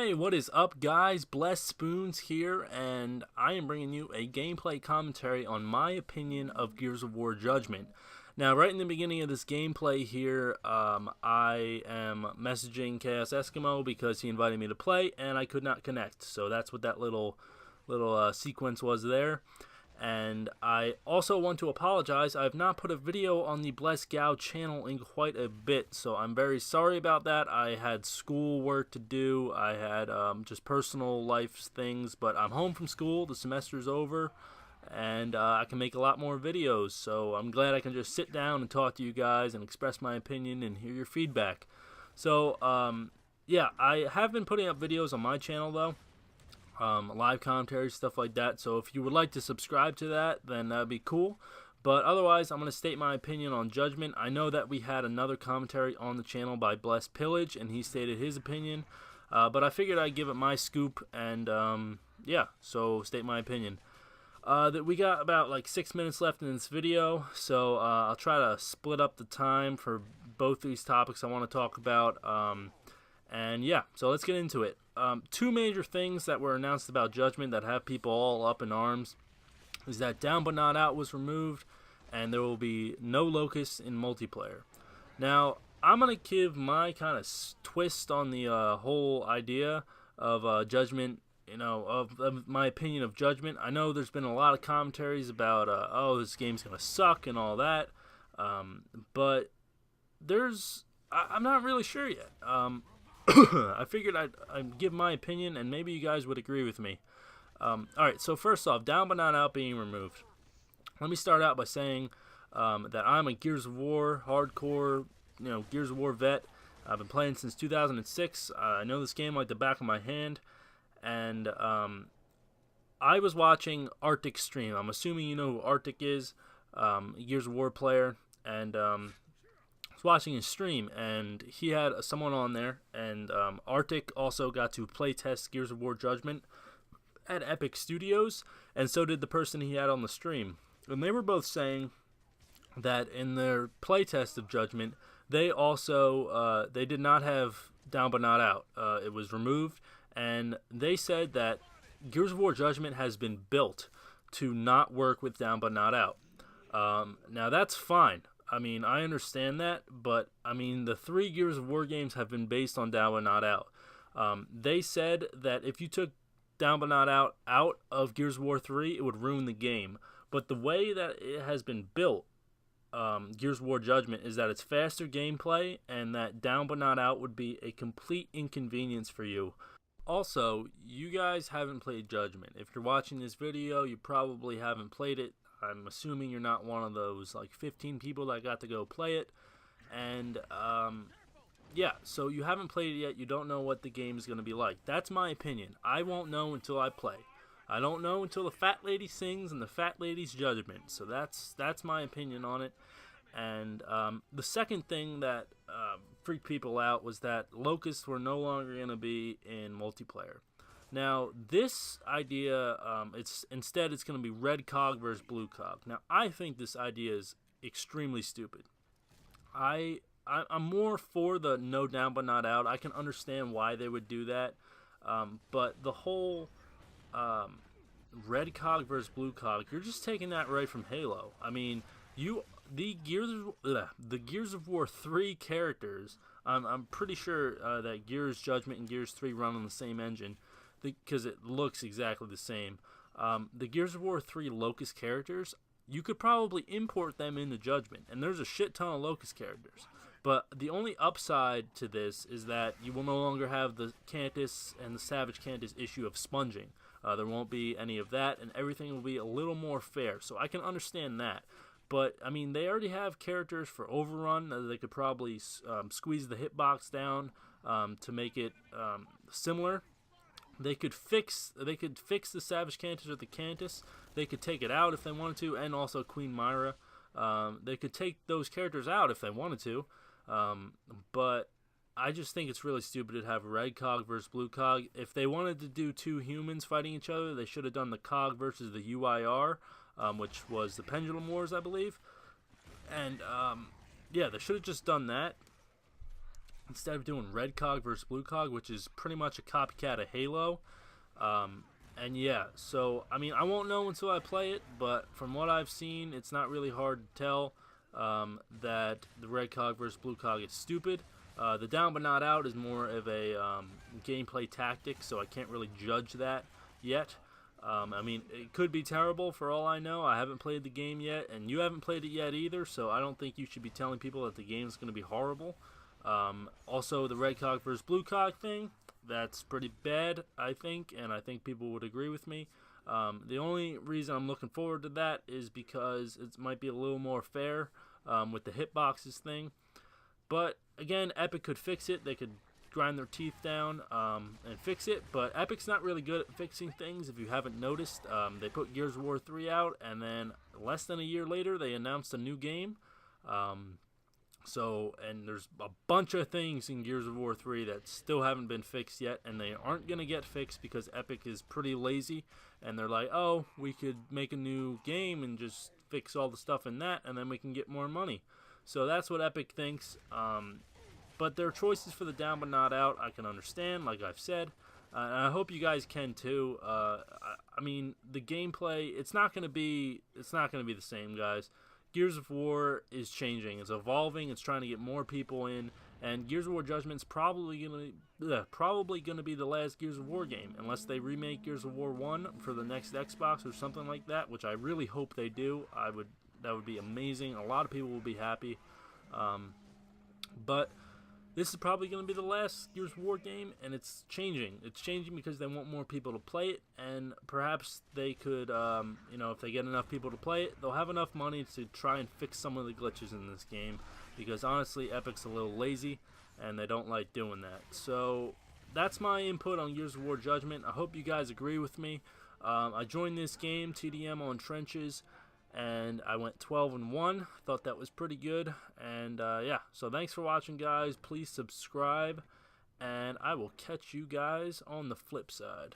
Hey, what is up, guys? Blessed Spoons here, and I am bringing you a gameplay commentary on my opinion of Gears of War Judgment. Now, right in the beginning of this gameplay here, I am messaging Chaos Eskimo because he invited me to play, and I could not connect. So that's what that little sequence was there. And I also want to apologize. I have not put a video on the Bless Gao channel in quite a bit, so I'm very sorry about that. I had school work to do. I had just personal life things, but I'm home from school. The semester's over, and I can make a lot more videos. So I'm glad I can just sit down and talk to you guys and express my opinion and hear your feedback. So, yeah, I have been putting up videos on my channel, though. Live commentary, stuff like that. So if you would like to subscribe to that, then that would be cool. But otherwise, I'm going to state my opinion on Judgment. I know that we had another commentary on the channel by Bless Pillage, and he stated his opinion. But I figured I'd give it my scoop, and yeah, so state my opinion. That we got about like 6 minutes left in this video, so I'll try to split up the time for both these topics I want to talk about. And yeah, so let's get into it. Two major things that were announced about Judgment that have people all up in arms is that Down But Not Out was removed, and there will be no Locusts in multiplayer. Now, I'm going to give my kind of twist on the whole idea of Judgment, of my opinion of Judgment. I know there's been a lot of commentaries about, oh, this game's going to suck and all that, but I'm not really sure yet. I figured I'd give my opinion, and maybe you guys would agree with me. Alright, so first off, Down But Not Out being removed. Let me start out by saying that I'm a Gears of War hardcore, Gears of War vet. I've been playing since 2006. I know this game like the back of my hand, and I was watching Arctic stream. I'm assuming you know who Arctic is, a Gears of War player, and was watching his stream, and he had someone on there, and Arctic also got to play test Gears of War Judgment at Epic Studios, and so did the person he had on the stream. And they were both saying that in their playtest of Judgment, they also they did not have Down But Not Out. It was removed, and they said that Gears of War Judgment has been built to not work with Down But Not Out. Now that's fine. I mean, I understand that, but I mean, the 3 Gears of War games have been based on Down But Not Out. They said that if you took Down But Not out of Gears of War 3, it would ruin the game. But the way that it has been built, Gears of War Judgment, is that it's faster gameplay, and that Down But Not Out would be a complete inconvenience for you. Also, you guys haven't played Judgment. If you're watching this video, you probably haven't played it. I'm assuming you're not one of those like 15 people that got to go play it, and yeah, so you haven't played it yet. You don't know what the game is going to be like. That's my opinion. I won't know until I play. I don't know until the fat lady sings and the fat lady's Judgment. So that's my opinion on it. And the second thing that freaked people out was that Locusts were no longer going to be in multiplayer. Now, this idea, instead it's going to be red cog versus blue cog. Now, I think this idea is extremely stupid. I'm more for the no Down But Not Out. I can understand why they would do that, but the whole red cog versus blue cog, you're just taking that right from Halo. I mean, the Gears of War 3 characters, I'm pretty sure that Gears Judgment and Gears 3 run on the same engine, because it looks exactly the same. The Gears of War 3 Locust characters, you could probably import them into Judgment, and there's a shit ton of Locust characters. But the only upside to this is that you will no longer have the Cantus and the Savage Cantus issue of sponging. There won't be any of that, and everything will be a little more fair. So I can understand that. But, I mean, they already have characters for Overrun. They could probably squeeze the hitbox down to make it similar. They could fix the Savage Cantus or the Cantus. They could take it out if they wanted to, and also Queen Myra. They could take those characters out if they wanted to, but I just think it's really stupid to have red cog versus blue cog. If they wanted to do 2 humans fighting each other, they should have done the cog versus the UIR, which was the Pendulum Wars, I believe. And yeah, they should have just done that. instead of doing Red Cog versus Blue Cog, which is pretty much a copycat of Halo. And yeah, so I mean, I won't know until I play it, but from what I've seen, it's not really hard to tell that the Red Cog versus Blue Cog is stupid. The Down But Not Out is more of a gameplay tactic, so I can't really judge that yet. I mean, it could be terrible for all I know. I haven't played the game yet, and you haven't played it yet either, so I don't think you should be telling people that the game is going to be horrible. Also, the Red Cog versus Blue Cog thing, that's pretty bad, I think, and I think people would agree with me. The only reason I'm looking forward to that is because it might be a little more fair with the hitboxes thing. But, again, Epic could fix it. They could grind their teeth down and fix it, but Epic's not really good at fixing things, if you haven't noticed. They put Gears of War 3 out, and then less than a year later, they announced a new game. And there's a bunch of things in Gears of War 3 that still haven't been fixed yet, and they aren't going to get fixed because Epic is pretty lazy, and they're like, oh, we could make a new game and just fix all the stuff in that, and then we can get more money. So that's what Epic thinks. But their choices for the Down But Not Out, I can understand, like I've said. And I hope you guys can too. I mean, the gameplay, it's not going to be the same, guys. Gears of War is changing. It's evolving. It's trying to get more people in. And Gears of War Judgment's probably going to be the last Gears of War game, unless they remake Gears of War 1 for the next Xbox or something like that, which I really hope they do. That would be amazing. A lot of people will be happy. But this is probably going to be the last Gears of War game, and it's changing. It's changing because they want more people to play it, and perhaps they could, if they get enough people to play it, they'll have enough money to try and fix some of the glitches in this game, because honestly, Epic's a little lazy, and they don't like doing that. So that's my input on Gears of War Judgment. I hope you guys agree with me. I joined this game, TDM on Trenches, and I went 12-1. Thought that was pretty good. And yeah, so thanks for watching, guys. Please subscribe, and I will catch you guys on the flip side.